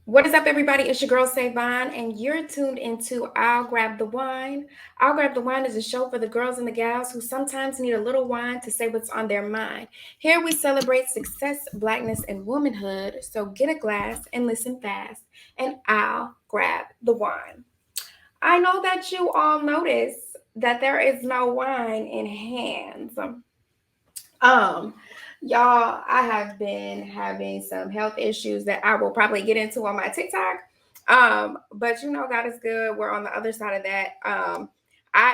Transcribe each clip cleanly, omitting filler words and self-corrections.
What is up, everybody? It's your girl Savon, and you're tuned into I'll Grab the Wine. I'll Grab the Wine is a show for the girls and the gals who sometimes need a little wine to say what's on their mind. Here we celebrate success, blackness, and womanhood. So get a glass and listen fast, and I'll grab the wine. I know that you all notice that there is no wine in hands. Um, y'all, I have been having some health issues that I will probably get into on my TikTok. But God is good. We're on the other side of that. I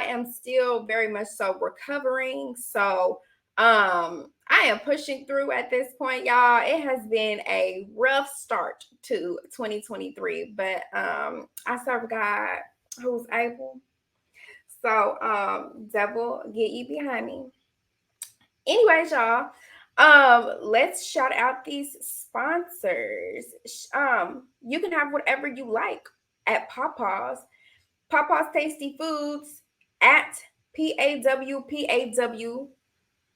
am still very much so recovering. So I am pushing through at this point, y'all. It has been a rough start to 2023, but I serve a God who's able. So devil, get you behind me. Anyways, y'all, let's shout out these sponsors. You can have whatever you like at Papa's. Papa's Tasty Foods at PAWPAW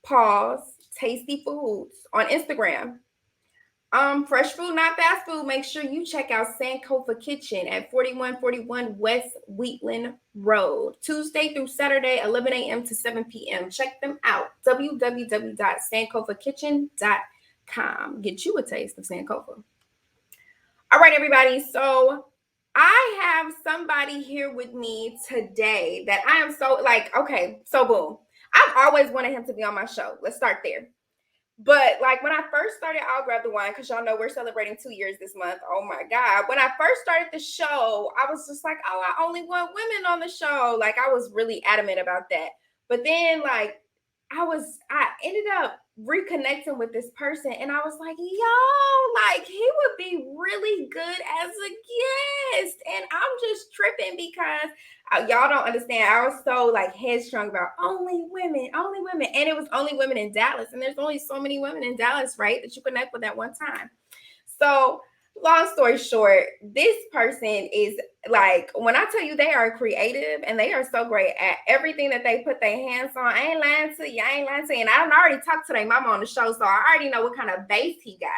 Paws Tasty Foods on Instagram. Fresh food, not fast food. Make sure you check out Sankofa Kitchen at 4141 West Wheatland Road, Tuesday through Saturday, 11 a.m. to 7 p.m. Check them out. www.sankofakitchen.com. Get you a taste of Sankofa. All right, everybody. So I have somebody here with me today that I am so like, okay, so boom. I've always wanted him to be on my show. Let's start there. But like when I first started, I'll grab the wine because y'all know we're celebrating 2 years this month. Oh my God. When I first started the show, I was just like, oh, I only want women on the show. Like I was really adamant about that. But then like I ended up reconnecting with this person and I was like, yo, like he would be really good as a guest. And I'm just tripping because y'all don't understand. I was so like headstrong about only women. And it was only women in Dallas. And there's only so many women in Dallas, right? That you connect with at one time. So long story short, this person is like, when I tell you they are creative and they are so great at everything that they put their hands on, I ain't lying to you. I ain't lying to you. And I already talked to their mama on the show, so I already know what kind of bass he got.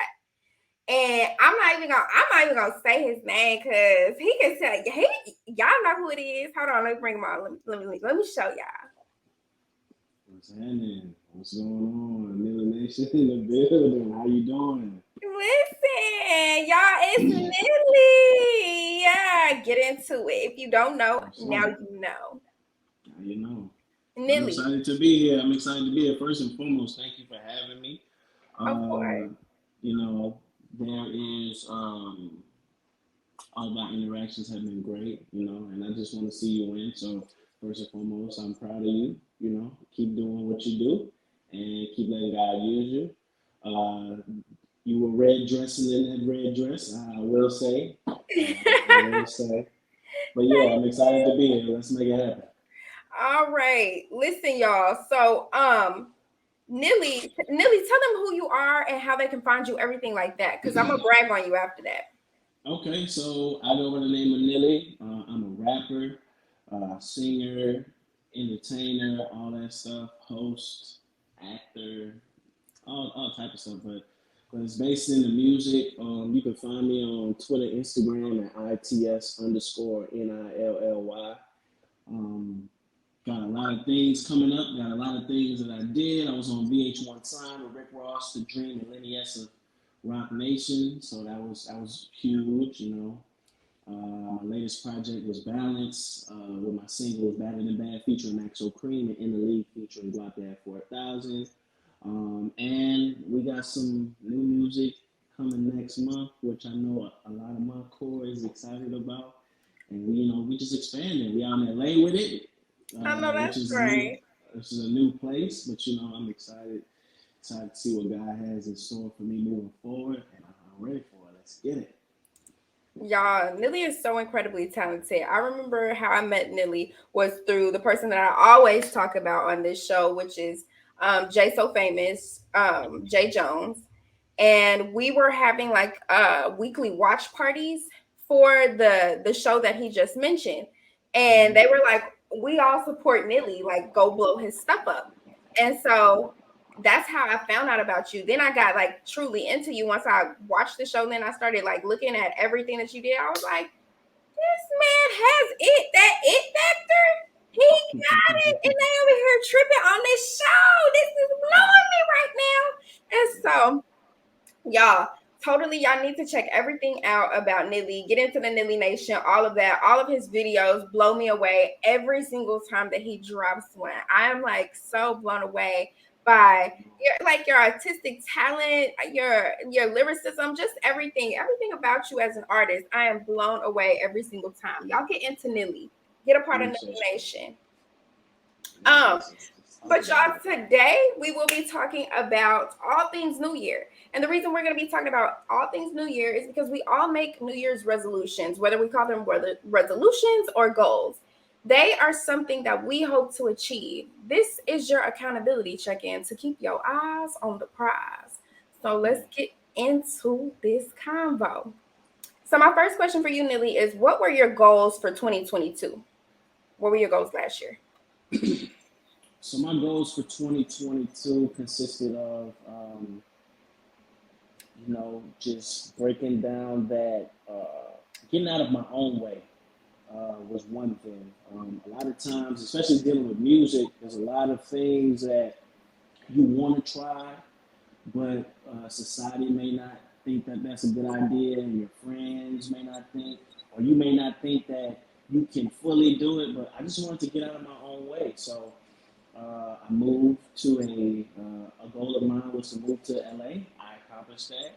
And I'm not even gonna say his name because he can tell you. Y'all know who it is. Hold on, let me bring him on. Let me show y'all. What's happening? What's going on? Nilly Nation in the building. How you doing? Listen, y'all, it's Nilly. Yeah, get into it. If you don't know, What's now up? you know. How you know? I'm Nilly, excited to be here. I'm excited to be here. First and foremost, thank you for having me. of course. You know, there is all of our interactions have been great, and I just want to see you win. So first and foremost, I'm proud of you. Keep doing what you do and keep letting God use you. Uh, you were red dressing in that red dress, I will say. I will say. But yeah, I'm excited to be here. Let's make it happen. All right. Listen, y'all. So, Nilly, tell them who you are and how they can find you, everything like that. Because I'm gonna brag on you after that. Okay, so I go by the name of Nilly. I'm a rapper, singer, entertainer, all that stuff, host, actor, all type of stuff. But it's based in the music. You can find me on Twitter, Instagram at ITS_NILLY. Um, got a lot of things coming up. Got a lot of things that I did. I was on VH1 Sign with Rick Ross, The Dream, and Lenny S of Rock Nation. So that was huge. My latest project was Balance, with my singles Better Than Bad featuring Maxo Cream and In the League featuring Guap 4000. And we got some new music coming next month, which I know a lot of my core is excited about. And we just expanding. We out in LA with it, I know which that's is new. right. This is a new place, but I'm excited to see what God has in store for me moving forward, and I'm ready for it. Let's get it. Y'all, Nilly is so incredibly talented. I remember how I met Nilly was through the person that I always talk about on this show, which is Jay So Famous, Jay Jones. And we were having like weekly watch parties for the show that he just mentioned. And Mm-hmm. they were like, we all support Nilly, like go blow his stuff up. And so that's how I found out about you. Then I got like truly into you once I watched the show. Then I started like looking at everything that you did. I was like, this man has it factor. He got it, and they over here tripping on this show. This is blowing me right now. And so, y'all, totally, y'all need to check everything out about Nilly. Get into the Nilly Nation, all of that. All of his videos blow me away every single time that he drops one. I am like so blown away by your artistic talent, your lyricism, just everything about you as an artist. I am blown away every single time. Y'all get into Nilly. Get a part of Nilly Nation. Um, but y'all, today we will be talking about all things New Year. And the reason we're going to be talking about all things New Year is because we all make New Year's resolutions, whether we call them resolutions or goals. They are something that we hope to achieve. This is your accountability check-in to keep your eyes on the prize. So let's get into this convo. So my first question for you, Nilly, is what were your goals for 2022? What were your goals last year? So my goals for 2022 consisted of, just breaking down that getting out of my own way was one thing. A lot of times, especially dealing with music, there's a lot of things that you want to try, but society may not think that that's a good idea, and your friends may not think, or you may not think that you can fully do it. But I just wanted to get out of my own way, so I moved to a goal of mine was to move to LA. I accomplished that,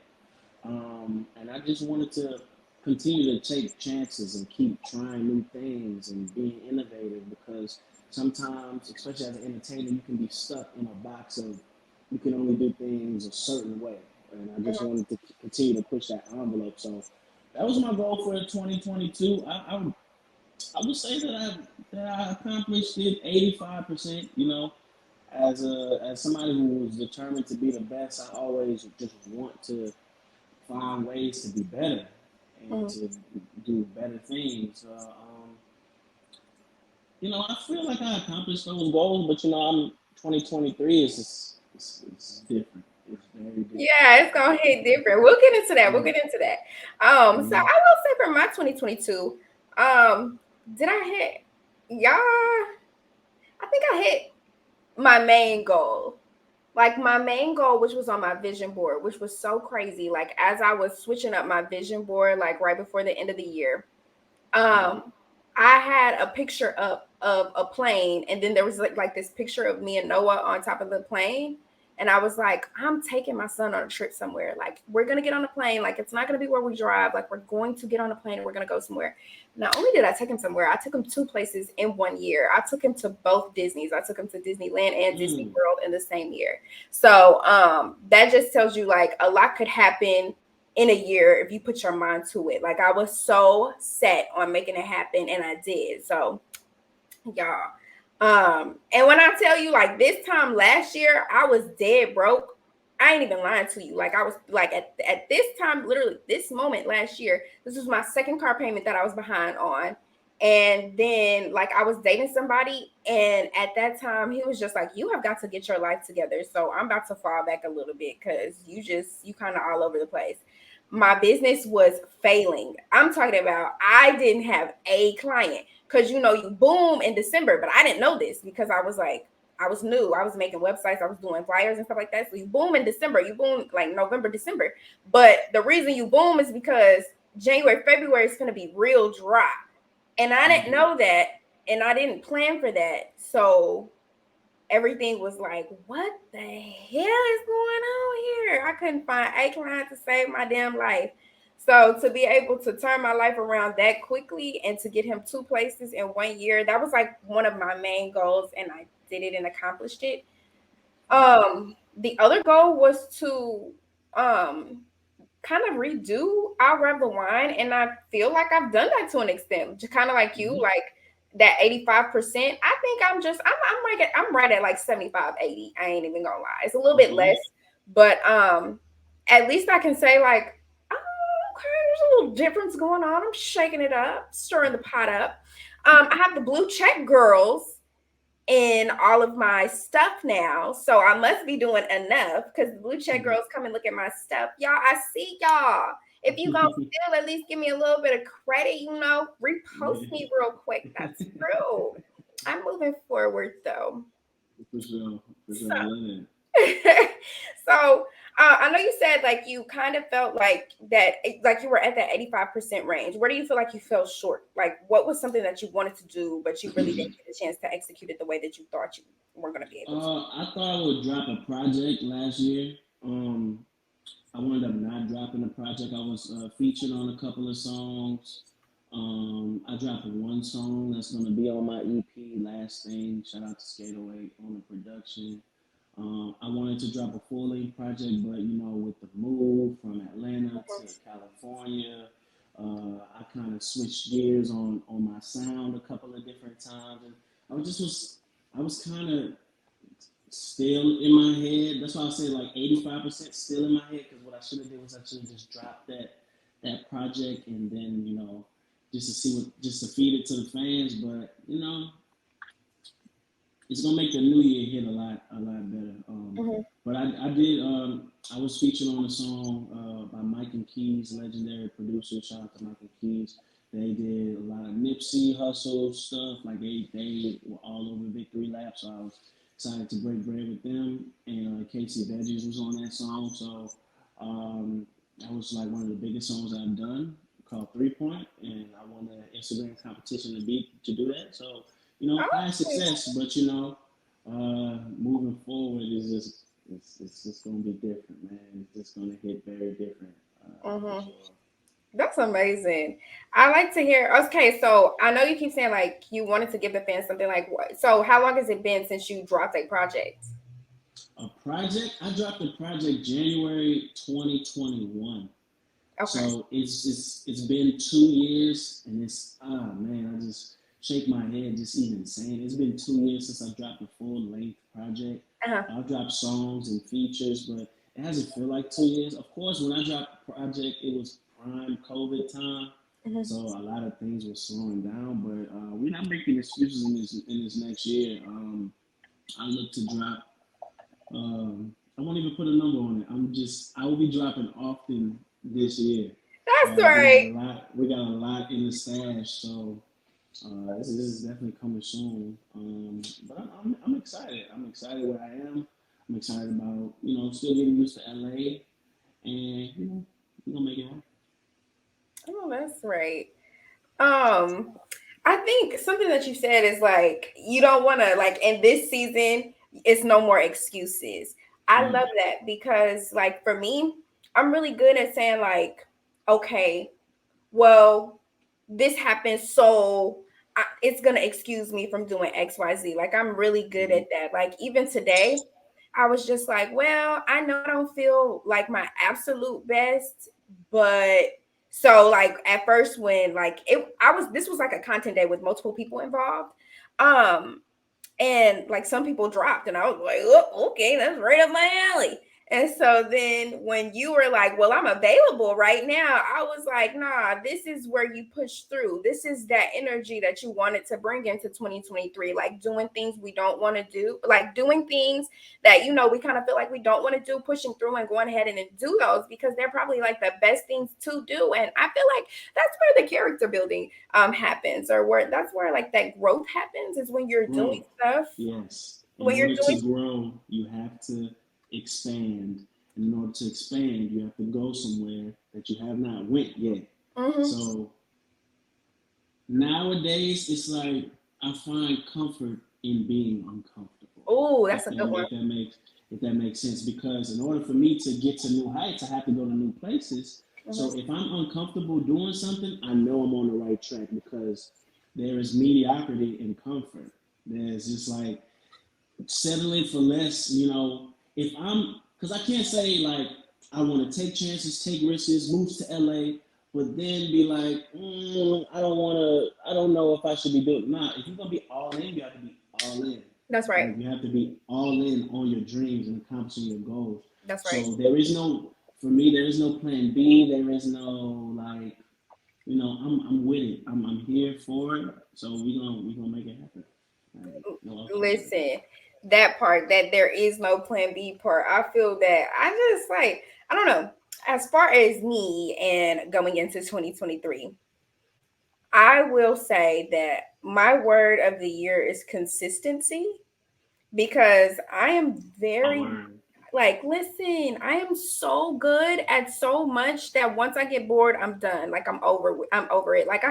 and I just wanted to continue to take chances and keep trying new things and being innovative because sometimes, especially as an entertainer, you can be stuck in a box of you can only do things a certain way. And I just wanted to continue to push that envelope. So that was my goal for 2022. I would say that I accomplished it 85%. As somebody who was determined to be the best, I always just want to find ways to be better and to do better things. I feel like I accomplished those goals, but I'm 2023 is just, it's different. It's very different. Yeah, it's gonna hit different. We'll get into that. We'll get into that. So I will say for my 2022, did I hit y'all? I think I hit my main goal. Like my main goal, which was on my vision board, which was so crazy. Like as I was switching up my vision board, like right before the end of the year, I had a picture up of a plane, and then there was like this picture of me and Noah on top of the plane. And I was like, I'm taking my son on a trip somewhere. Like, we're gonna get on a plane. Like, it's not gonna be where we drive. Like, we're going to get on a plane and we're gonna go somewhere. Not only did I take him somewhere, I took him two places in 1 year. I took him to both Disney's. I took him to Disneyland and Disney World in the same year. So that just tells you like a lot could happen in a year if you put your mind to it. Like I was so set on making it happen and I did. So y'all. And when I tell you like this time last year, I was dead broke. I ain't even lying to you. Like I was like at this time, literally this moment last year, this was my second car payment that I was behind on. And then like I was dating somebody, and at that time he was just like, you have got to get your life together. So I'm about to fall back a little bit because you kind of all over the place. My business was failing. I'm talking about I didn't have a client because you boom in December, but I didn't know this because I was like, I was new. I was making websites, I was doing flyers and stuff like that. So you boom in December, you boom like November, December. But the reason you boom is because January, February is going to be real dry. And I didn't know that, and I didn't plan for that. So everything was like, what the hell is going on here? I couldn't find a client to save my damn life. So to be able to turn my life around that quickly and to get him two places in 1 year, that was like one of my main goals, and I did it and accomplished it. The other goal was to kind of redo I'll Grab the Wine, and I feel like I've done that to an extent. Just kind of like you, like that 85%. I think I'm right at like 75, 80. I ain't even gonna lie. It's a little bit less, but at least I can say like, oh, okay, there's a little difference going on. I'm shaking it up, stirring the pot up. I have the Blue Check Girls in all of my stuff now. So I must be doing enough because the blue check girls come and look at my stuff. Y'all, I see y'all. If you gonna still at least give me a little bit of credit, repost me real quick. That's true. I'm moving forward though. For sure. For sure. So, I love it. so I know you said like you kind of felt like that, like you were at that 85% range. Where do you feel like you fell short? Like, what was something that you wanted to do, but you really didn't get a chance to execute it the way that you thought you were going to be able to? I thought I would drop a project last year. I wound up not dropping the project. I was featured on a couple of songs. I dropped one song that's going to be on my EP, Last Thing. Shout out to Skater 8 on the production. I wanted to drop a full-length project, but with the move from Atlanta to California, I kind of switched gears on my sound a couple of different times, and I was kind of still in my head. That's why I say like 85% still in my head, because what I should have did was I should have just dropped that project, and then just to feed it to the fans. But it's gonna make the new year hit a lot better. But I did. I was featured on a song by Mike and Keys, legendary producer. Shout out to Mike and Keys. They did a lot of Nipsey Hussle stuff. Like they were all over Victory Lap. So I was excited to break bread with them. And Casey Veggies was on that song. So that was like one of the biggest songs I've done, called 3 Point, and I won the Instagram competition to do that. So I had success, but moving forward is it's just gonna be different, man. It's just gonna hit very different. For sure. That's amazing. I like to hear. Okay, so I know you keep saying like you wanted to give the fans something like what? So how long has it been since you dropped a project? A project? I dropped a project January 2021. Okay. So it's been 2 years, and man, I just shake my head just even saying it. It's been 2 years since I dropped a full length project. Uh-huh. I've dropped songs and features, but it hasn't felt like 2 years. Of course, when I dropped the project, it was prime COVID time, so a lot of things were slowing down. But we're not making excuses in this next year. I look to drop. I won't even put a number on it. I will be dropping often this year. That's We got right. a lot. We got a lot in the stash, so this is definitely coming soon. But I'm excited. I'm excited where I am. I'm excited about still getting used to LA, and we're gonna make it happen. Oh, that's right. Um, I think something that you said is like you don't want to like in this season. It's no more excuses. I love Right. that because like for me, I'm really good at saying like, okay, well, this happened, so it's gonna excuse me from doing XYZ. Like I'm really good Mm-hmm. at that. Like even today, I was just like, well, I know I don't feel like my absolute best, but so like at first when like I was this was like a content day with multiple people involved. Um, and like some people dropped, and I was like, oh, okay, that's right up my alley. And so then when you were like, well, I'm available right now, I was like, nah, this is where you push through. This is that energy that you wanted to bring into 2023, like doing things we don't want to do, like doing things that, we kind of feel like we don't want to do, pushing through and going ahead and do those because they're probably like the best things to do. And I feel like that's where the character building happens, or where that's where like that growth happens, is when you're doing Growth. stuff, Yes. In when you're order doing to grow, you have to expand. And in order to expand, you have to go somewhere that you have not went yet. So nowadays, it's like I find comfort in being uncomfortable. oh, that's If a that good one. if that makes if that makes sense, because in order for me to get to new heights, I have to go to new places. Mhm. So if I'm uncomfortable doing something, I know I'm on the right track, because there is mediocrity in comfort. There's just like settling for less. If because I can't say like I want to take chances, take risks, moves to LA, but then be like, I don't want to. I don't know if I should be doing. Nah, if you're gonna be all in, you have to be all in. That's right. Like you have to be all in on your dreams and accomplishing your goals. That's right. So there is no, for me, there is no plan B. There is no like, I'm with it. I'm here for it. So we gonna make it happen. Like, no alternative. Listen, that part, that there is no plan B part, I feel that I just like, I don't know. As far as me and going into 2023, I will say that my word of the year is consistency, because I am A very, word. like, listen, I am so good at so much that once I get bored, I'm done. Like, I'm over it. Like,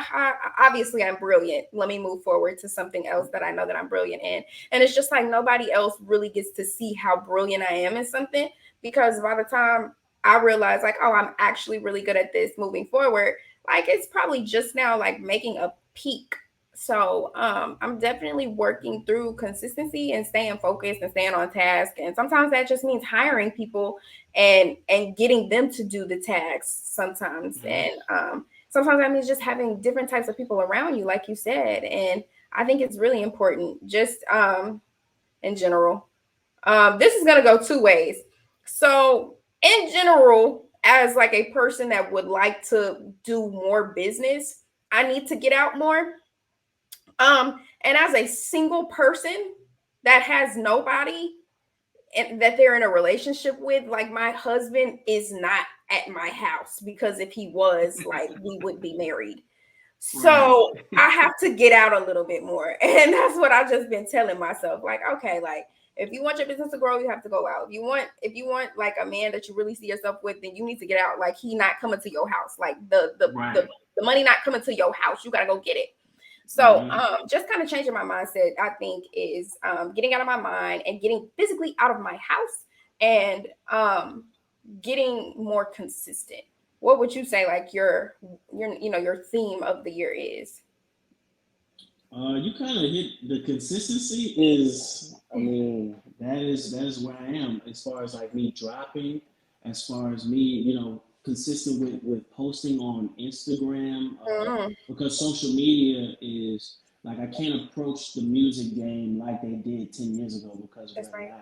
obviously I'm brilliant. Let me move forward to something else that I know that I'm brilliant in. And it's just like nobody else really gets to see how brilliant I am in something, because by the time I realize, like, oh, I'm actually really good at this moving forward, like, it's probably just now like making a peak. So I'm definitely working through consistency and staying focused and staying on task. And sometimes that just means hiring people and getting them to do the tasks sometimes. Mm-hmm. And sometimes that means just having different types of people around you, like you said. And I think it's really important, just in general. This is gonna go two ways. So in general, as like a person that would like to do more business, I need to get out more. And as a single person that has nobody and that they're in a relationship with, like, my husband is not at my house, because if he was, like, we would be married. Right. So I have to get out a little bit more. And that's what I've just been telling myself. Like, okay, like, if you want your business to grow, you have to go out. If you want like a man that you really see yourself with, then you need to get out. Like, he not coming to your house. Like, Right. the money not coming to your house. You gotta go get it. So Mm-hmm. just kind of changing my mindset, I think, is getting out of my mind and getting physically out of my house, and getting more consistent. What would you say, like, your theme of the year is? You kind of hit the consistency is. I mean, that is where I am as far as like me dropping, as far as me, consistent with posting on Instagram. Mm, Because social media is like I can't approach the music game like they did 10 years ago because that's right.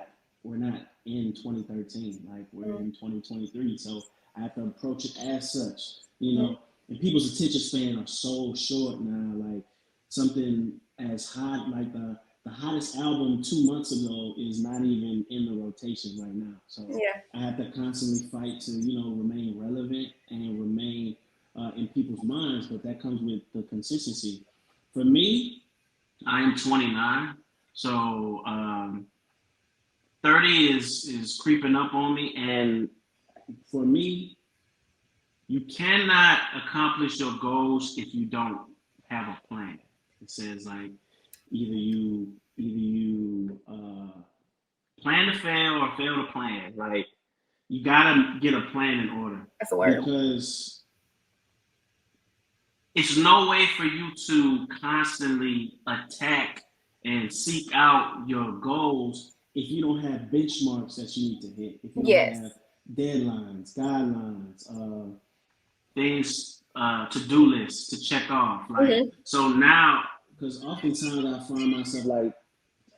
we're not in 2013, like we're Mm, in 2023. So I have to approach it as such, mm, and people's attention span are so short now. Like something as hot like the hottest album 2 months ago is not even in the rotation right now. So yeah. I have to constantly fight to remain relevant and remain in people's minds, but that comes with the consistency. For me, I am 29, so 30 is creeping up on me, and for me, you cannot accomplish your goals if you don't have a plan. It says like either you plan to fail or fail to plan. Like you gotta get a plan in order That's a word. because it's no way for you to constantly attack and seek out your goals if you don't have benchmarks that you need to hit, if you don't Yes. have deadlines, guidelines, things, to-do lists to check off. Like, Hmm. so now, because oftentimes I find myself like,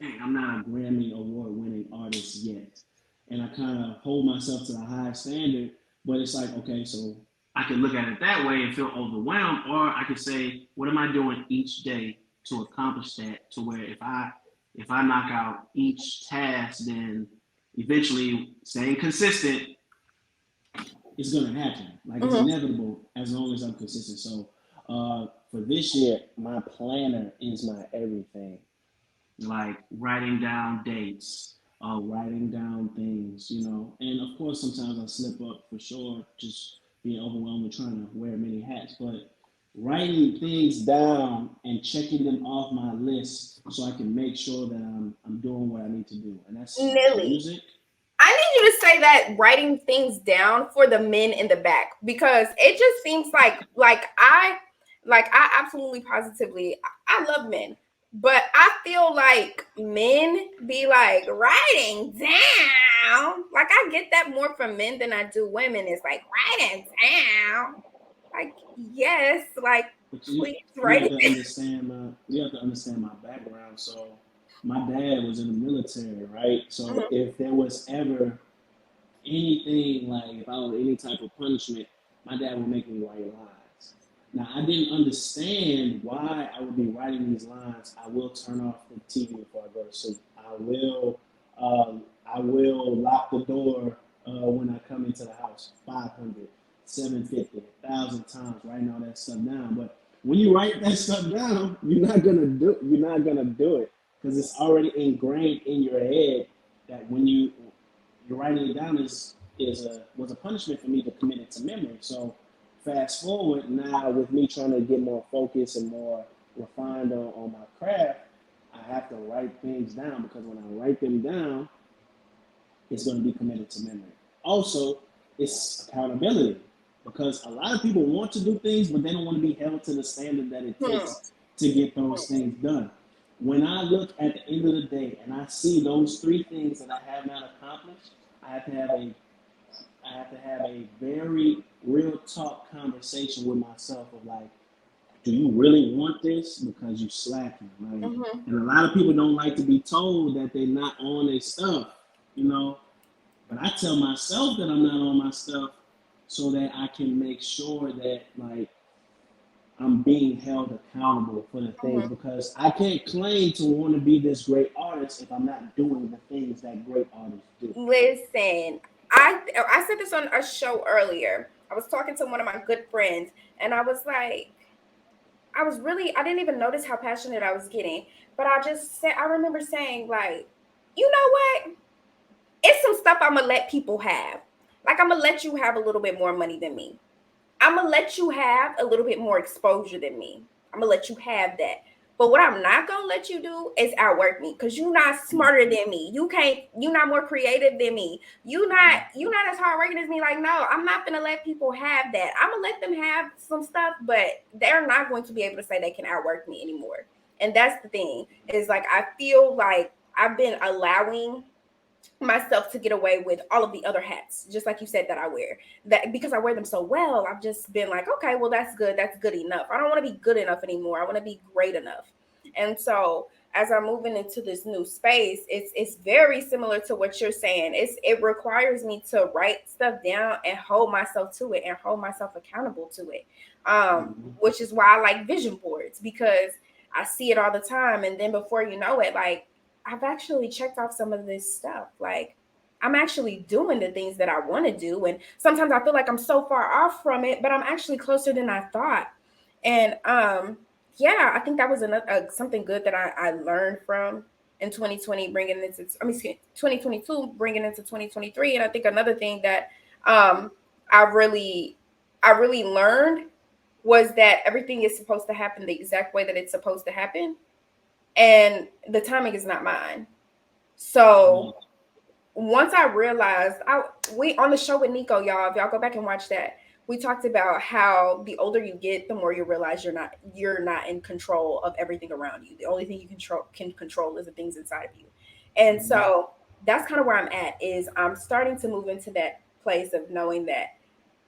hey, I'm not a Grammy award winning artist yet. And I kind of hold myself to the high standard, but it's like, okay, so I can look at it that way and feel overwhelmed, or I could say, what am I doing each day to accomplish that? To where if I knock out each task, then eventually staying consistent is gonna happen. Like it's Hmm. inevitable as long as I'm consistent. So for this year, my planner is my everything, like writing down dates, writing down things, And of course, sometimes I slip up for sure, just being overwhelmed with trying to wear many hats. But writing things down and checking them off my list so I can make sure that I'm doing what I need to do, and that's Nilly, music. I need you to say that writing things down for the men in the back, because it just seems like I absolutely positively, I love men, but I feel like men be like writing down. Like, I get that more from men than I do women. It's like writing down. Like, yes, like, But please you write have it. to understand my background. So my dad was in the military, right? So Mhm. if there was ever anything like if I was any type of punishment, my dad would make me write lies. Now, I didn't understand why I would be writing these lines. I will turn off the TV before I go to sleep. I will lock the door when I come into the house. 500, 750, 1,000 times writing all that stuff down. But when you write that stuff down, you're not gonna do it because it's already ingrained in your head that when you're writing it down was a punishment for me to commit it to memory. So fast forward now with me trying to get more focused and more refined on my craft, I have to write things down because when I write them down, it's going to be committed to memory. Also, it's accountability because a lot of people want to do things, but they don't want to be held to the standard that it Hmm. takes to get those things done. When I look at the end of the day and I see those three things that I have not accomplished, I have to have a I have to have a very real talk conversation with myself of like, do you really want this? Because you slacking, right? Hmm. And a lot of people don't like to be told that they're not on their stuff, you know. But I tell myself that I'm not on my stuff so that I can make sure that like I'm being held accountable for the things Hmm. because I can't claim to want to be this great artist if I'm not doing the things that great artists do. Listen, I said this on a show earlier. I was talking to one of my good friends, and I was like, I didn't even notice how passionate I was getting, but I remember saying, like, you know what? It's some stuff I'm gonna let people have. Like, I'm gonna let you have a little bit more money than me. I'm gonna let you have a little bit more exposure than me. I'm gonna let you have that. But what I'm not gonna let you do is outwork me because you're not smarter than me. You're not more creative than me. You're not as hardworking as me. Like, no, I'm not gonna let people have that. I'm gonna let them have some stuff, but they're not going to be able to say they can outwork me anymore. And that's the thing, is like I feel like I've been allowing myself to get away with all of the other hats, just like you said that I wear. That because I wear them so well, I've just been like, okay, well that's good. That's good enough. I don't want to be good enough anymore. I want to be great enough. And so as I'm moving into this new space, it's very similar to what you're saying. It requires me to write stuff down and hold myself to it and hold myself accountable to it. Mm-hmm. Which is why I like vision boards because I see it all the time. And then before you know it, like I've actually checked off some of this stuff. Like I'm actually doing the things that I want to do. And sometimes I feel like I'm so far off from it, but I'm actually closer than I thought. And yeah, I think that was another something good that I learned from in 2020, bringing into 2022, bringing into 2023. And I think another thing that um, I really I really learned was that everything is supposed to happen the exact way that it's supposed to happen, and the timing is not mine. Right. So once I realized, we on the show with Nico, y'all, if y'all go back and watch that, we talked about how the older you get, the more you realize you're not in control of everything around you. The only thing you can control is the things inside of you. And Mm-hmm. so that's kind of where I'm at, is I'm starting to move into that place of knowing that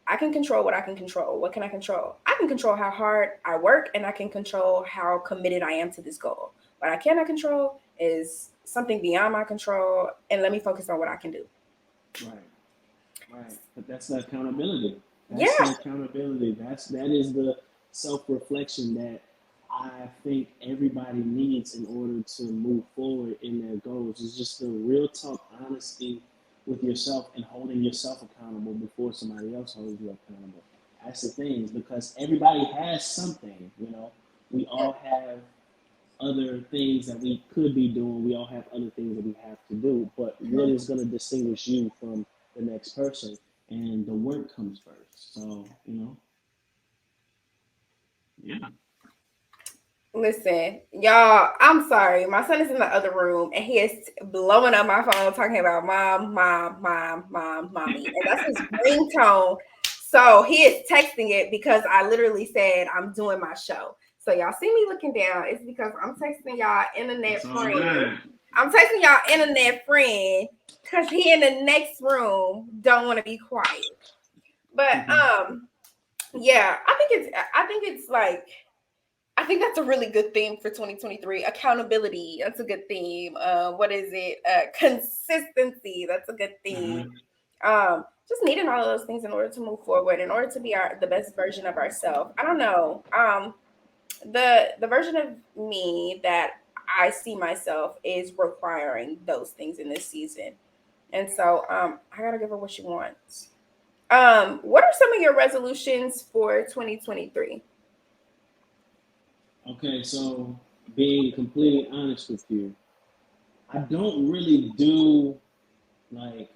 I can control what I can control. What can I control? I can control how hard I work, and I can control how committed I am to this goal. What I cannot control is something beyond my control, and let me focus on what I can do. Right. Right. But that's the accountability. That's Yeah. the accountability. That is the self-reflection that I think everybody needs in order to move forward in their goals. It's just the real talk honesty with yourself and holding yourself accountable before somebody else holds you accountable. That's the thing, is because everybody has something, you know. We all have other things that we could be doing. We all have other things that we have to do. But what Mhm. is going to distinguish you from the next person? And the work comes first. So, yeah. Listen, y'all, I'm sorry. My son is in the other room and he is blowing up my phone talking about mom, mom, mom, mom, mommy. And that's his ringtone. So he is texting it because I literally said I'm doing my show. So y'all see me looking down. It's because I'm texting y'all It's internet all friend. good. I'm texting y'all internet friend because he in the next room don't want to be quiet. But yeah, I think it's like I think that's a really good theme for 2023. Accountability, that's a good theme. What is it? Consistency, that's a good theme. Mhm. Just needing all of those things in order to move forward, in order to be the best version of ourselves. I don't know. The version of me that I see myself is requiring those things in this season. And so I gotta give her what she wants. What are some of your resolutions for 2023? Okay, so being completely honest with you, I don't really do like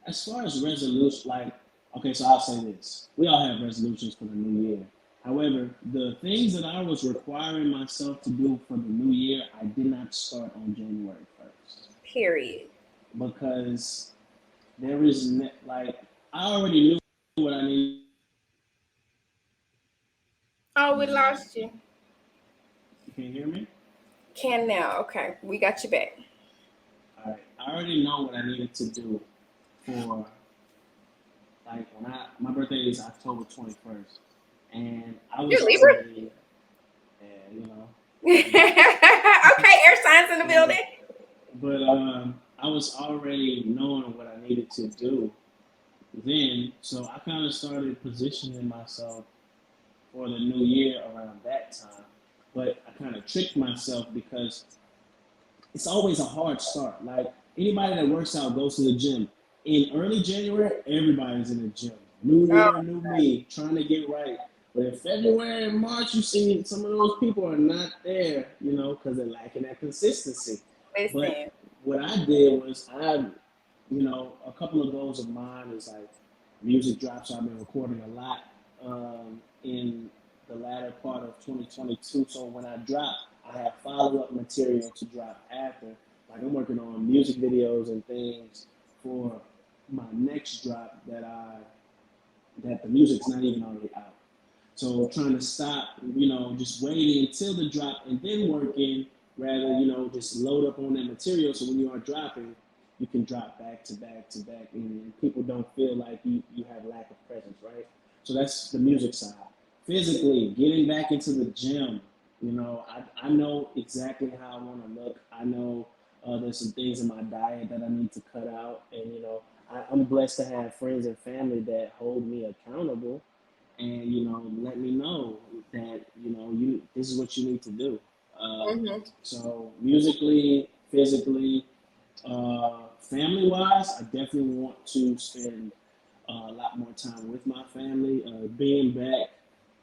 as far as resolution. Like, okay, so I'll say this: we all have resolutions for the new year. However, the things that I was requiring myself to do for the new year, I did not start on January 1st Period. because there is like I already knew what I needed to do. Oh, we lost you. You can hear me? Can now. Okay, we got you back. All right. I already know what I needed to do for like when my birthday is October 21st, and I You're was Libra? already, you know, Okay, yeah, air signs in the yeah. building. But I was already knowing what I needed to do then, so I kind of started positioning myself for the new year around that time. But I kind of tricked myself because it's always a hard start. Like anybody that works out goes to the gym. In early January, everybody's in the gym. New Oh, year, new me, trying to get right. But in February and March, you see some of those people are not there, because they're lacking that consistency. But listen. what I did was a couple of goals of mine is like music drops. I've been recording a lot in the latter part of 2022. So when I drop, I have follow up material to drop after. Like I'm working on music videos and things for my next drop that the music's not even already out. So trying to stop, just waiting until the drop and then working rather, just load up on that material so when you are dropping, you can drop back to back to back and people don't feel like you have lack of presence, right? So that's the music side. Physically, getting back into the gym, I know exactly how I want to look. I know there's some things in my diet that I need to cut out. And, I'm blessed to have friends and family that hold me accountable and let me know that you this is what you need to do. Hmm. So musically, physically, family wise, I definitely want to spend a lot more time with my family. Being back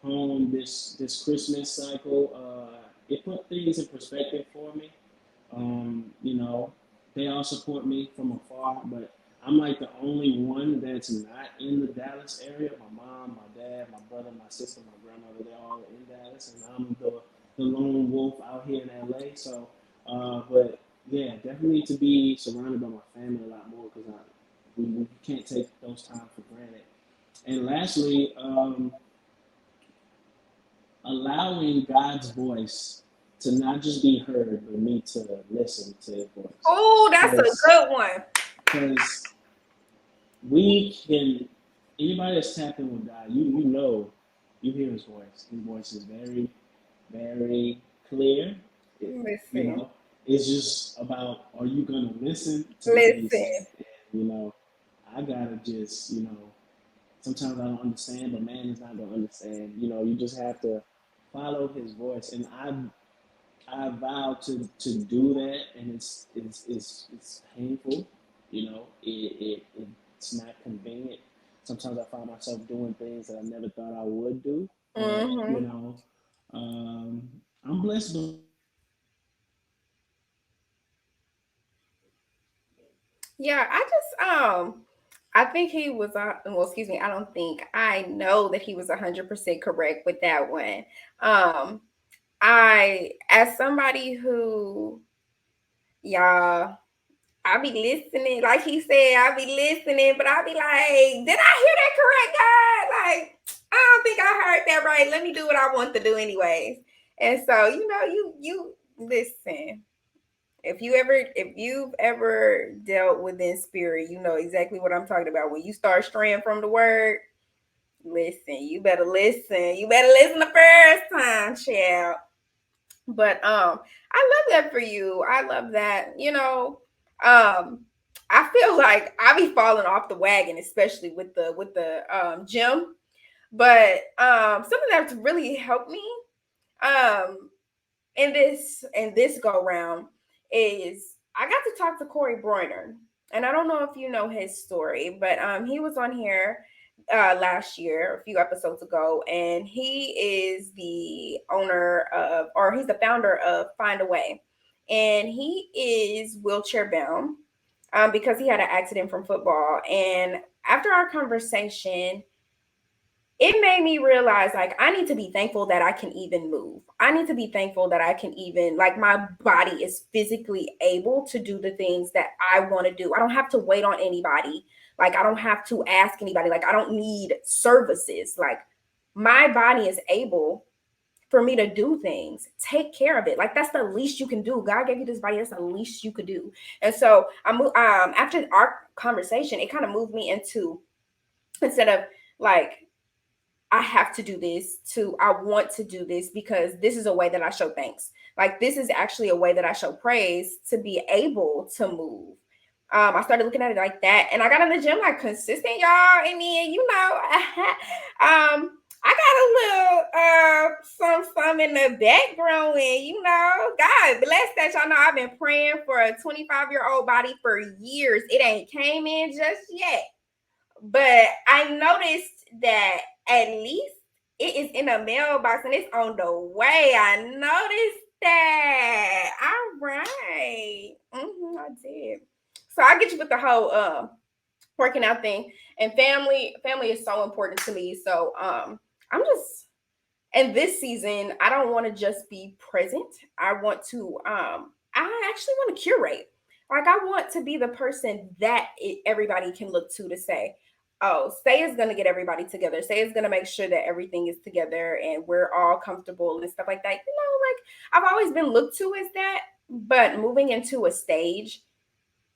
home this Christmas cycle, it put things in perspective for me. They all support me from afar, but I'm like the only one that's not in the Dallas area. My mom, my dad, my brother, my sister, my grandmother, they're all in Dallas, and I'm the lone wolf out here in LA. So, but yeah, definitely to be surrounded by my family a lot more because we can't take those times for granted. And lastly, allowing God's voice to not just be heard, but me to listen to His voice. Oh, that's a Because good one. because we can anybody that's tapping with God, you know, you hear His voice. His voice is very very clear. It, you Listen, know, it's just about are you gonna listen to what He's saying? listen. And, I gotta just sometimes I don't understand, but man is not gonna understand. You just have to follow His voice, and I vow to do that, and it's painful. It's not convenient. Sometimes I find myself doing things that I never thought I would do, but Hmm. um, I'm blessed by God. Yeah, I think he was. Well, excuse me. I don't think. I know that he was 100% correct with that one. Um, as somebody who, y'all, I be listening. Like he said, I be listening, but I be like, did I hear that correct, God? Like, I don't think I heard that right. Let me do what I want to do, anyways. And so, you listen. If you've ever dealt within spirit, you know exactly what I'm talking about. When you start straying from the word, listen. You better listen. You better listen the first time, child. But I love that for you. I love that. Um I feel like I be falling off the wagon, especially with the gym. But something that's really helped me um in this go round is I got to talk to Corey Broiner. And I don't know if you know his story, but he was on here last year, a few episodes ago, and he is the owner of, or he's the founder of Find a Way. And he is wheelchair bound because he had an accident from football. And after our conversation, it made me realize like I need to be thankful that I can even move. I need to be thankful that I can even like my body is physically able to do the things that I want to do. I don't have to wait on anybody. Like I don't have to ask anybody. Like I don't need services. Like my body is able for me to do things. Take care of it. Like that's the least you can do. God gave you this body. That's the least you could do. And so after our conversation, it kind of moved me into instead of like I have to do this to I want to do this because this is a way that I show thanks. Like this is actually a way that I show praise to be able to move. I started looking at it like that, and I got in the gym like consistent, y'all. And then I got a little some in the back growing. God bless that. Y'all know I've been praying for a 25-year-old body for years. It ain't came in just yet. But I noticed that at least it is in a mailbox and it's on the way. I noticed that. All right. I did. So I get you with the whole working out thing. And family is so important to me. So I'm just in this season, I don't want to just be present. I want to I actually want to curate. Like I want to be the person that everybody can look to say, oh, Say is going to get everybody together. Say is going to make sure that everything is together and we're all comfortable and stuff like that. Like I've always been looked to as that, but moving into a stage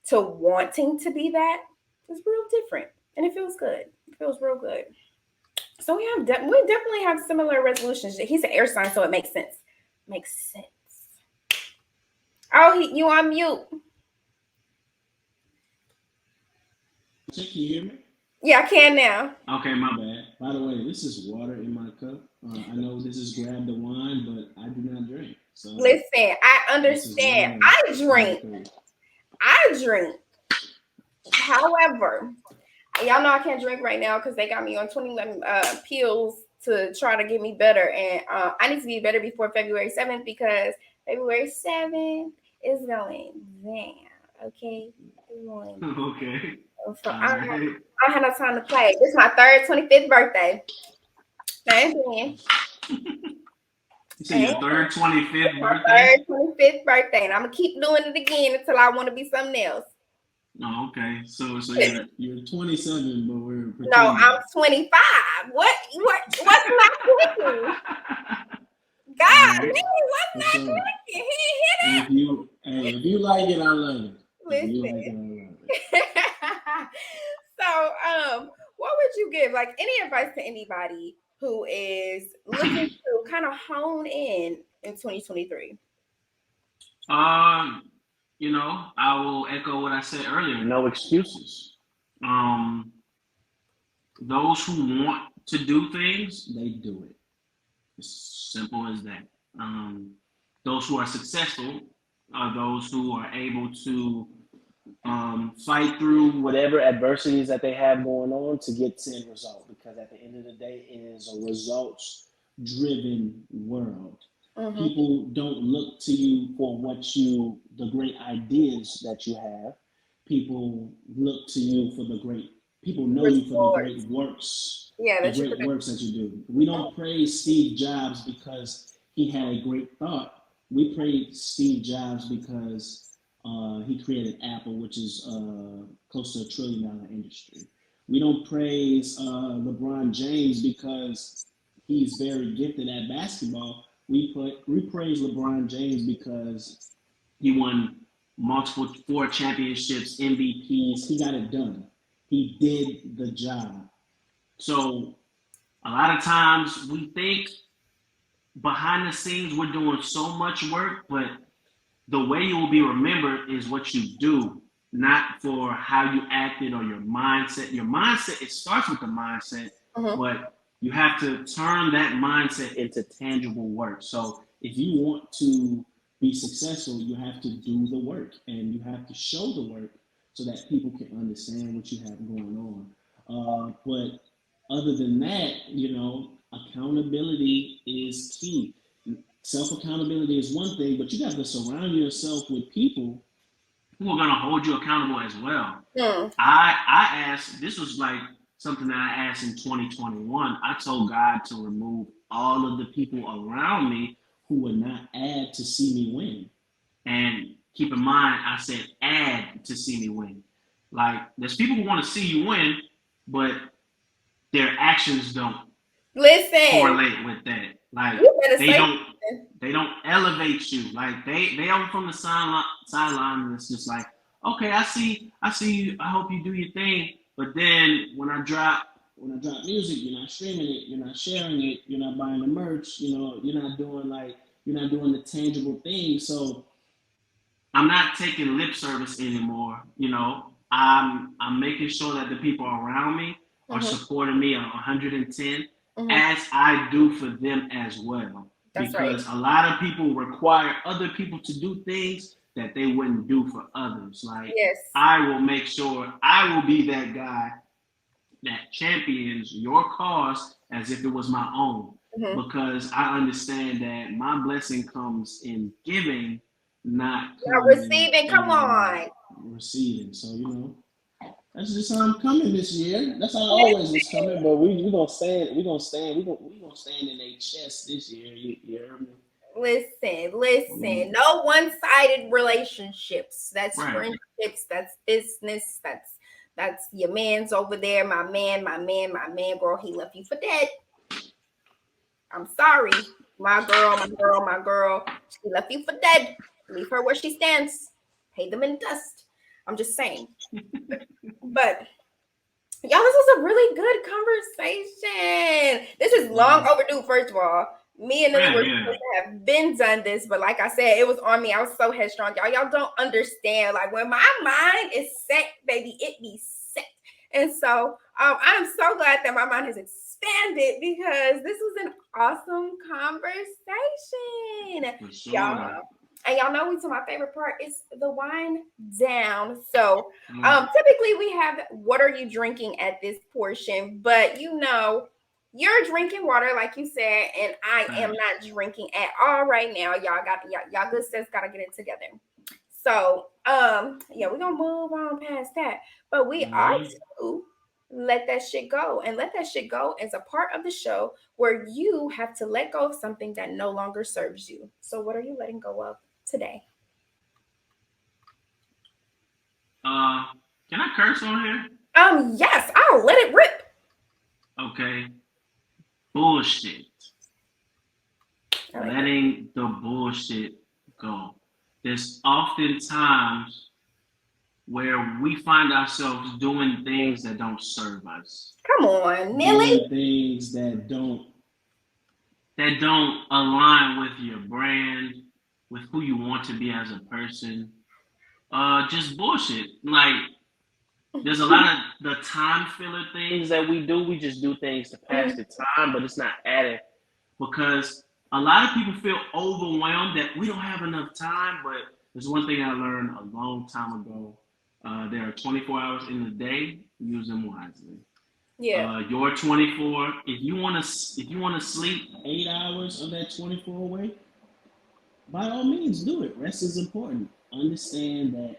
to wanting to be that is real different, and it feels good. It feels real good. So we definitely have similar resolutions. He's an air sign, so it makes sense. Makes sense. Oh, you on mute? Can you hear me? Yeah, I can now. Okay, my bad. By the way, this is water in my cup. I know this is Grab the Wine, but I do not drink. So listen, I understand. I drink. However, y'all know I can't drink right now because they got me on 21 pills to try to get me better. And I need to be better before February 7th because February 7th is going down. Okay? Okay. So I don't have no time to play. This is my third 25th birthday. Thank you. So your third 25th birthday? My third 25th birthday. And I'm going to keep doing it again until I want to be something else. Oh, okay. So you're 27, but we're pretending. No, I'm 25. What's not drinking? God, man, what's not drinking? He hit it. If you like it, I love it. Listen. So, what would you give? Like any advice to anybody who is looking to kind of hone in 2023? I will echo what I said earlier. No excuses. Those who want to do things, they do it. It's simple as that. Those who are successful are those who are able to fight through whatever adversities that they have going on to get to end result. Because at the end of the day, it is a results-driven world. Mm-hmm. People don't look to you for the great ideas that you have. People look to you for people know you for the great works. Yeah, the great works that you do. We don't praise Steve Jobs because he had a great thought. We praise Steve Jobs because he created Apple, which is close to $1 trillion industry. We don't praise LeBron James because he's very gifted at basketball. We praise LeBron James because he won multiple 4 championships, MVPs. He got it done. He did the job. So a lot of times we think behind the scenes we're doing so much work, but the way you will be remembered is what you do. not for how you acted or your mindset. Your mindset, it starts with the mindset, Mm-hmm. but you have to turn that mindset into tangible work. So if you want to be successful, you have to do the work and you have to show the work so that people can understand what you have going on. But other than that, accountability is key. Self accountability is one thing, but you have to surround yourself with people who are going to hold you accountable as well. Mm. I asked, this was like something that I asked in 2021. I told God to remove all of the people around me who would not add to see me win. And keep in mind, I said add to see me win. Like, there's people who want to see you win, but their actions don't Listen, correlate with that. Like, you better they say don't something. they don't elevate you. Like they are from the sideline and it's just like, okay, I see you, I hope you do your thing. But then when I drop music, you're not streaming it, you're not sharing it, you're not buying the merch, you're not doing the tangible things. So I'm not taking lip service anymore. I'm making sure that the people around me are Mm-hmm. supporting me 110 Mm-hmm. as I do for them as well. That's right. Because a lot of people require other people to do things that they wouldn't do for others. Like, Yes. I will make sure I will be that guy that champions your cause as if it was my own. Mm-hmm. Because I understand that my blessing comes in giving, not Now coming receiving, come in on. receiving. So, that's just how I'm coming this year. That's how I always was coming, but we gonna stand. We gonna stand in a chest this year. You heard me? Listen. No one-sided relationships. That's Right. friendships. That's business. That's your man's over there. My man. Girl, he left you for dead. I'm sorry, my girl. She left you for dead. Leave her where she stands. Pay them in dust. I'm just saying. But y'all, this was a really good conversation. This is long overdue, first of all. Me and Nilly Yeah, were yeah. supposed to have been done this, but like I said, it was on me. I was so headstrong. Y'all don't understand. Like when my mind is set, baby, it be set. And so I'm so glad that my mind has expanded because this was an awesome conversation. For Y'all. sure. And y'all know so my favorite part is the wind down. So Mm. typically we have what are you drinking at this portion, but you're drinking water like you said, and I am Right. not drinking at all right now. Y'all good sis gotta get it together. So yeah, we're gonna move on past that. But we are Mm-hmm. to let that shit go. And let that shit go is a part of the show where you have to let go of something that no longer serves you. So what are you letting go of today? Uh, can I curse on here? Yes, I'll let it rip. Okay. Bullshit. I like that. Letting the bullshit go. There's often times where we find ourselves doing things that don't serve us, Come on, doing Nilly. things that don't align with your brand, with who you want to be as a person. Just bullshit. Like, there's a lot of the time filler things that we do. We just do things to pass the time, but it's not adding because a lot of people feel overwhelmed that we don't have enough time. But there's one thing I learned a long time ago. There are 24 hours in the day. Use them wisely. Yeah. Your 24. If you wanna sleep 8 hours of that 24 away, by all means do it. Rest is important. Understand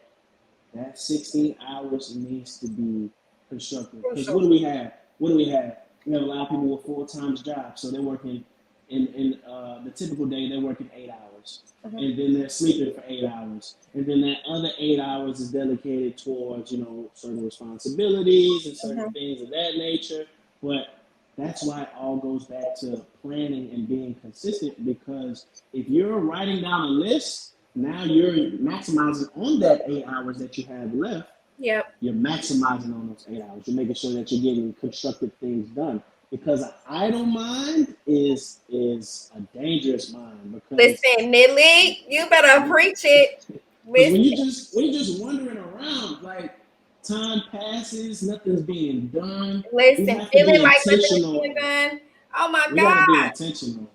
that 16 hours needs to be constructive. Because Crucial. what do we have? We have a lot of people with full-time jobs, so they're working in the typical day. They're working 8 hours, Mhm. and then they're sleeping for 8 hours, and then that other 8 hours is dedicated towards certain responsibilities and certain Mhm. things of that nature. But that's why it all goes back to planning and being consistent. Because if you're writing down a list, now you're maximizing on that 8 hours that you have left. Yep. You're maximizing on those 8 hours. You're making sure that you're getting constructive things done. Because an idle mind is a dangerous mind. Because Listen, Nilly, you better preach it. Because Listen, when you're just wandering around, like time passes, nothing's being done. We listen, have to feeling be like nothing is intentional. being done. Oh my We gotta be God. intentional.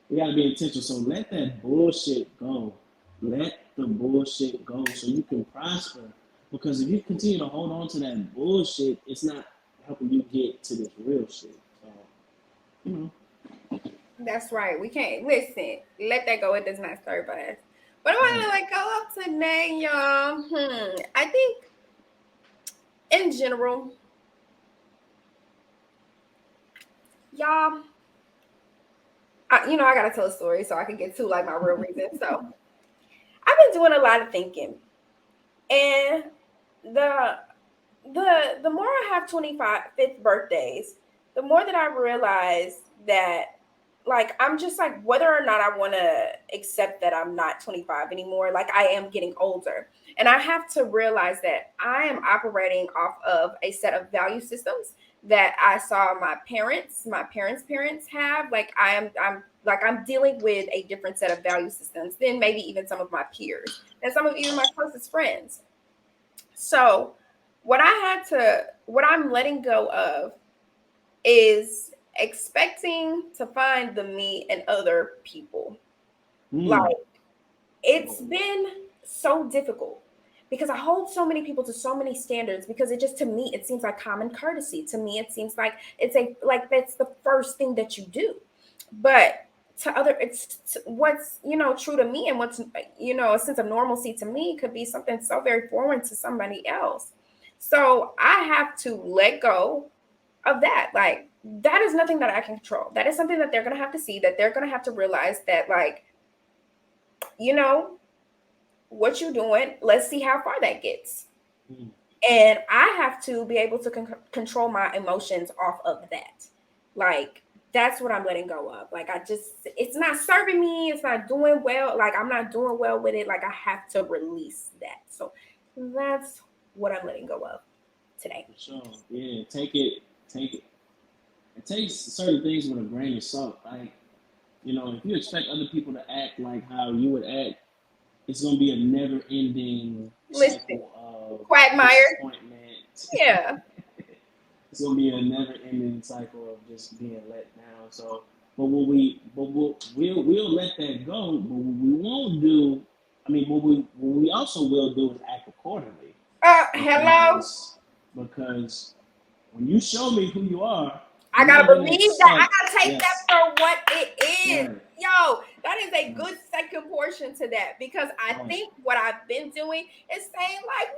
We gotta be intentional. So let that bullshit go. Let the bullshit go so you can prosper. Because if you continue to hold on to that bullshit, it's not helping you get to this real shit. So, you know. That's right. We can't listen. Let that go. It does not serve us. But I want to Right. let go of today, y'all. I think in general, y'all. I gotta tell a story so I can get to like my real reason. So I've been doing a lot of thinking, and the the more I have 25th birthdays, the more that I realize that like I'm just like whether or not I want to accept that I'm not 25 anymore, like I am getting older. And I have to realize that I am operating off of a set of value systems that I saw my parents have. Like I'm dealing with a different set of value systems than maybe even some of my peers and some of even my closest friends. So, what I'm letting go of is expecting to find the me in other people. Like, Mm. it's been so difficult because I hold so many people to so many standards because it just, to me, it seems like common courtesy. To me, it seems like like that's the first thing that you do. But to other, what's, true to me and what's, a sense of normalcy to me could be something so very foreign to somebody else. So I have to let go of that. Like, that is nothing that I can control. That is something that they're going to have to see, that they're going to have to realize that, like, you know, what you're doing, let's see how far that gets. Mm. And I have to be able to control my emotions off of that. Like, that's what I'm letting go of. Like, it's not serving me. It's not doing well. Like, I'm not doing well with it. Like, I have to release that. So that's what I'm letting go of today. For sure. Yeah, take it. It takes certain things with a grain of salt. Like, if you expect other people to act like how you would act, it's gonna be a never ending Listen, cycle of Quagmire. disappointment. Yeah. It's gonna be a never ending cycle of just being let down. So but what we but we'll let that go, but what we won't do, I mean what we also will do is act accordingly. Hello. Because when you show me who you are, I I'm gotta not gonna believe that. I accept. gotta take that Yes, for what it is. right, Yo, that is a right, good second portion to that because I right, think what I've been doing is saying, like,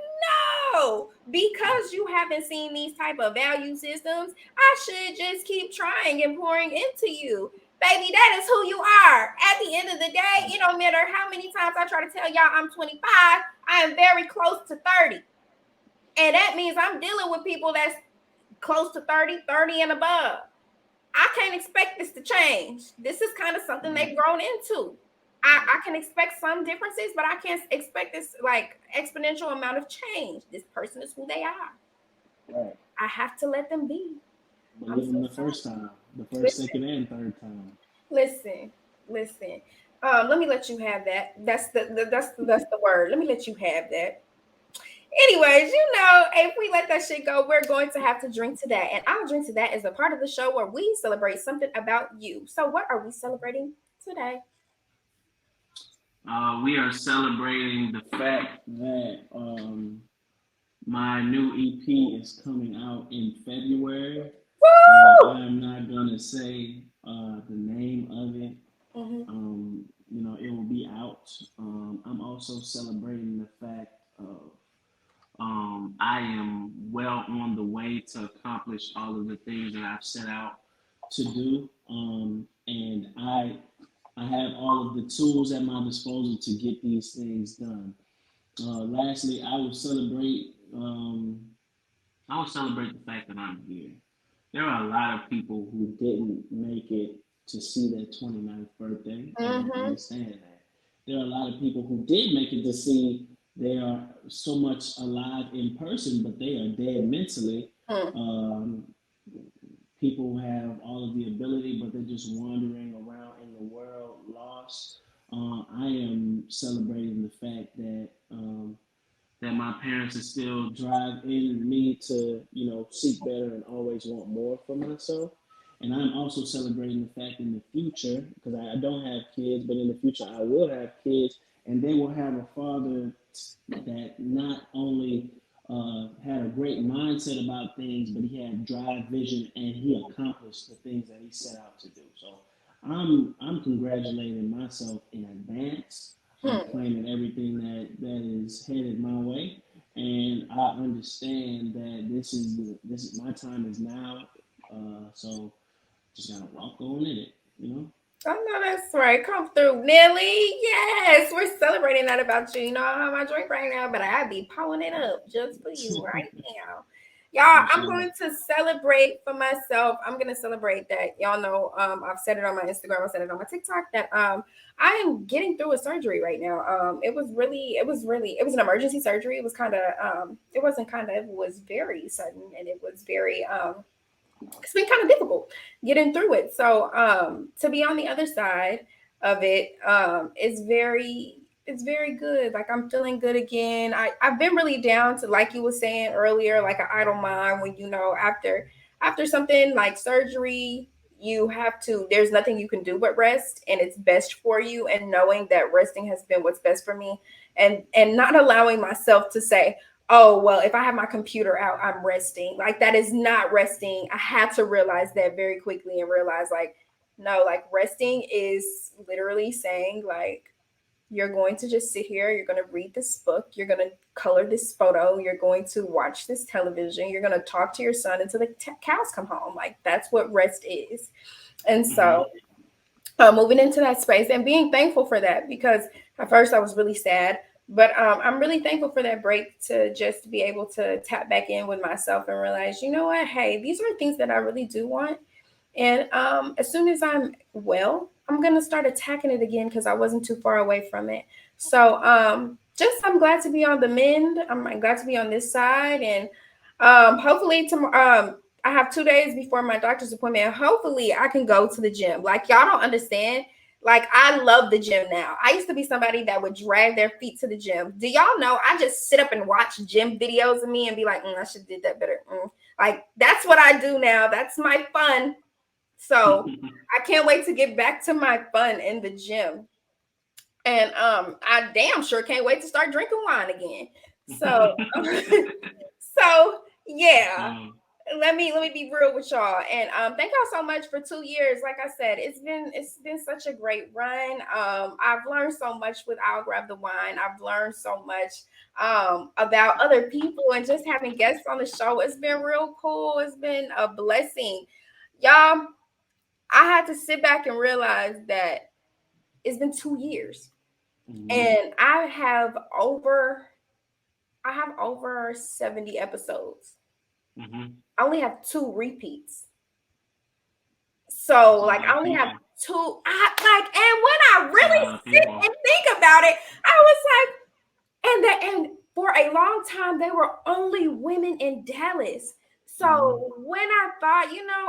no, because you haven't seen these type of value systems, I should just keep trying and pouring into you. Baby, that is who you are. At the end of the day, right, it don't matter how many times I try to tell y'all I'm 25, I am very close to 30. And that means I'm dealing with people that's close to 30, 30 and above. I can't expect this to change. This is kind of something right, they've grown into. I can expect some differences, but I can't expect this like exponential amount of change. This person is who they are. right. I have to let them be. I'm Believe so him the sorry. first time, the first, Listen, second, and third time. listen, listen. Let me let you have that. That's the word. Let me let you have that. Anyways, if we let that shit go, we're going to have to drink to that. And our drink to that is a part of the show where we celebrate something about you. So, what are we celebrating today? We are celebrating the fact that my new EP is coming out in February. Woo! I am not gonna say the name of it. Mm-hmm. It will be out. I'm also celebrating the fact of I am well on the way to accomplish all of the things that I've set out to do, and I have all of the tools at my disposal to get these things done. Lastly, I will celebrate the fact that I'm here. There are a lot of people who didn't make it to see their 29th birthday, and I Mm-hmm. understand that. There are a lot of people who did make it to see they are so much alive in person, but they are dead mentally. Mm. Um, People have all of the ability, but they're just wandering around in the world lost. I am celebrating the fact that my parents are still driving me to, seek better and always want more for myself. And I'm also celebrating the fact in the future, because I don't have kids, but in the future I will have kids, and they will have a father that not only had a great mindset about things, but he had drive, vision, and he accomplished the things that he set out to do. So I'm congratulating myself in advance. I'm Hmm. claiming everything that is headed my way, and I understand that this is my time is now. So just gotta walk on in it. I know that's right. Come through, Nilly. Yes, we're celebrating that about you. You know, I don't have my drink right now, but I be pulling it up just for you right now. Y'all, For I'm sure. going to celebrate for myself. I'm gonna celebrate that. Y'all know, I've said it on my Instagram, I said it on my TikTok that I am getting through a surgery right now. It was an emergency surgery. It was kind of it wasn't kind of, it was very sudden, and it was very it's been kind of difficult getting through it. So to be on the other side of it it's very good. Like, I'm feeling good again. I've been really down to, like you were saying earlier, like an idle mind when, after something like surgery, you have to there's nothing you can do but rest, and it's best for you, and knowing that resting has been what's best for me, and not allowing myself to say, oh, well, if I have my computer out, I'm resting. Like, that is not resting. I had to realize that very quickly, and realize, like, no, like, resting is literally saying, like, you're going to just sit here, you're going to read this book, you're going to color this photo, you're going to watch this television, you're going to talk to your son until the cows come home. Like, that's what rest is. And so, Hmm. moving into that space and being thankful for that, because at first I was really sad, but I'm really thankful for that break, to just be able to tap back in with myself and realize, you know what, hey, these are things that I really do want. And as soon as I'm well, I'm gonna start attacking it again, because I wasn't too far away from it. So just, I'm glad to be on the mend. I'm glad to be on this side, and hopefully tomorrow. I have 2 days before my doctor's appointment. Hopefully, I can go to the gym. Like, y'all don't understand. Like, I love the gym now. I used to be somebody that would drag their feet to the gym. Do y'all know? I just sit up and watch gym videos of me and be like, I should have did that better. Like, that's what I do now. That's my fun. So I can't wait to get back to my fun in the gym. And I damn sure can't wait to start drinking wine again. So so yeah. um, Let me be real with y'all. And thank y'all so much for 2 years. Like I said, it's been such a great run. I've learned so much with I'll Grab the Wine. I've learned so much about other people, and just having guests on the show. It's been real cool. It's been a blessing. Y'all, I had to sit back and realize that it's been 2 years, mhm, and I have over 70 episodes. mhm. I only have two repeats. So, That's a like, lot I of only have people. two. And when I That's a really lot of sit people. and think about it, I was like, and for a long time, they were only women in Dallas. Mhm. So when I thought,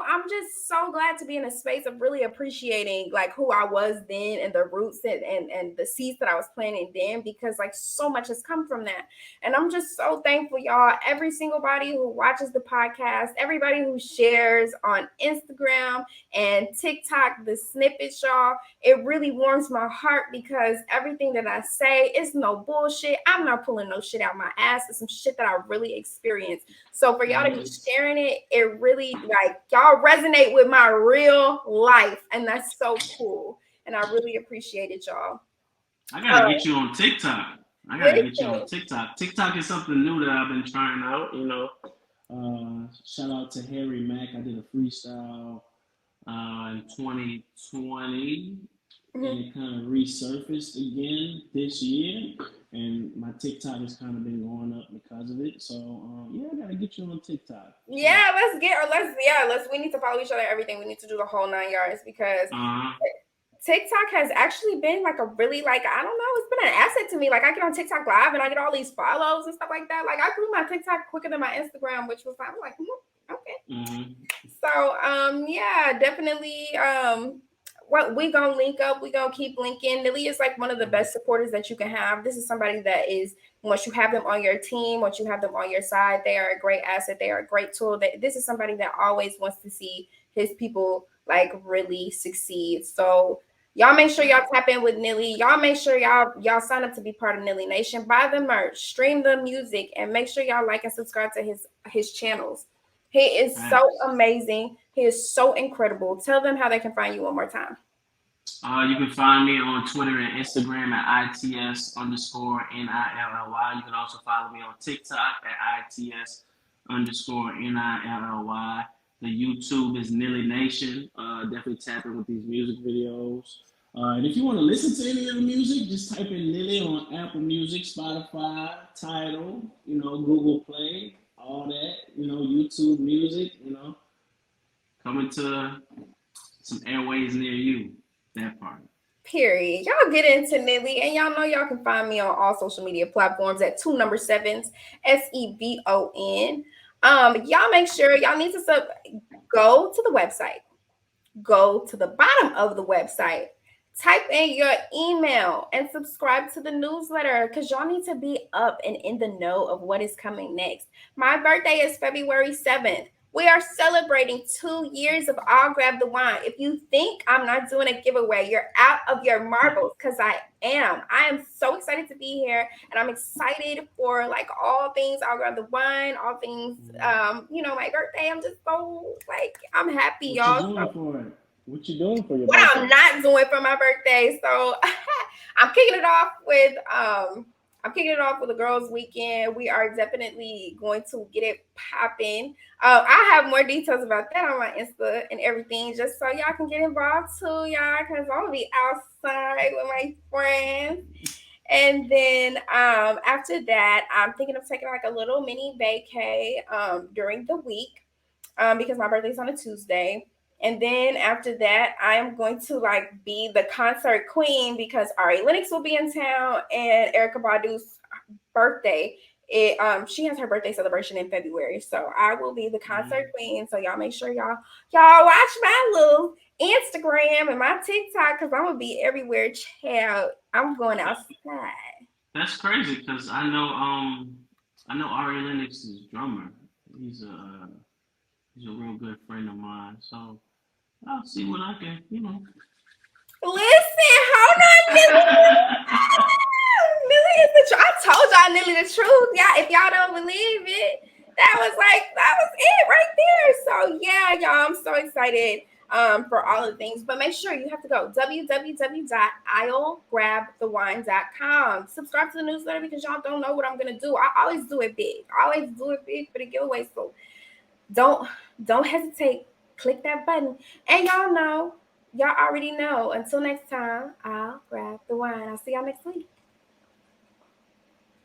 I'm just so glad to be in a space of really appreciating, like, who I was then, and the roots, and the seeds that I was planting then, because, like, so much has come from that. And I'm just so thankful, y'all. Every single body who watches the podcast, everybody who shares on Instagram and TikTok, the snippets, y'all, it really warms my heart, because everything that I say is no bullshit. I'm not pulling no shit out my ass. It's some shit that I really experienced. So for y'all to be Yes. sharing it, it really, like, y'all resonate with my real life. And that's so cool. And I really appreciate it, y'all. I gotta Uh, get you on TikTok. I gotta get you on listen, TikTok. TikTok is something new that I've been trying out. Shout out to Harry Mack. I did a freestyle in 2020, and mhm. it kind of resurfaced again this year. And my TikTok has kind of been going up because of it. So yeah, I gotta get you on TikTok for sure. Yeah, we need to follow each other, everything. We need to do the whole 9 yards, because Uh huh. TikTok has actually been like a really, like, I don't know, it's been an asset to me. Like, I get on TikTok live and I get all these follows and stuff like that. Like, I grew my TikTok quicker than my Instagram, which was, I'm like, okay. Mhm. So yeah, definitely what we gonna link up. We gonna keep linking. Nilly is like one of the best supporters that you can have. This is somebody that is, once you have them on your team, once you have them on your side, they are a great asset. They are a great tool. This is somebody that always wants to see his people like really succeed. So y'all make sure y'all tap in with Nilly. Y'all make sure y'all sign up to be part of Nilly Nation. Buy the merch, stream the music, and make sure y'all like and subscribe to his channels. He is so Facts. amazing. He is so incredible. Tell them how they can find you one more time. You can find me on Twitter and Instagram at ITS_NILLY. You can also follow me on TikTok at ITS_NILLY. The YouTube is Nilly Nation. Definitely tap in with these music videos. And if you want to listen to any of the music, just type in Nilly on Apple Music, Spotify, Tidal, Google Play, all that, YouTube Music, coming to some airways near you. That part. Period. Y'all get into Nilly, and y'all know y'all can find me on all social media platforms at 2 7s SEVON. Y'all make sure y'all need to go to the website. Go to the bottom of the website, type in your email, and subscribe to the newsletter because y'all need to be up and in the know of what is coming next. My birthday is February 7th. We are celebrating 2 years of I'll Grab the Wine. If you think I'm not doing a giveaway, you're out of your marbles because I am. I am so excited to be here, and I'm excited for like all things I'll Grab the Wine, all things, my birthday. I'm just so like, I'm happy, What you y'all. doing for it? What you doing for your What I'm birthday? not doing for my birthday. So I'm kicking it off with a girls' weekend. We are definitely going to get it popping. I have more details about that on my Insta and everything, just so y'all can get involved too, y'all, because I'm gonna be outside with my friends. And then after that, I'm thinking of taking like a little mini vacay during the week because my birthday's on a Tuesday. And then after that, I am going to like be the concert queen because Ari Lennox will be in town and Erica Badu's birthday. She has her birthday celebration in February, so I will be the concert queen. So y'all make sure y'all watch my little Instagram and my TikTok because I'm gonna be everywhere. Child, I'm going outside. That's crazy because I know Ari Lennox's drummer. He's a he's a real good friend of mine. So I'll see what I can, Listen, hold on, Nilly. Nilly is the truth. I told y'all Nilly the truth. Yeah, if y'all don't believe it, that was it right there. So yeah, y'all, I'm so excited for all of the things. But make sure you have to go www.illgrabthewine.com. Subscribe to the newsletter because y'all don't know what I'm gonna do. I always do it big. I always do it big for the giveaway. So don't don't hesitate. Click that button. And y'all already know. Until next time, I'll grab the wine. I'll see y'all next week.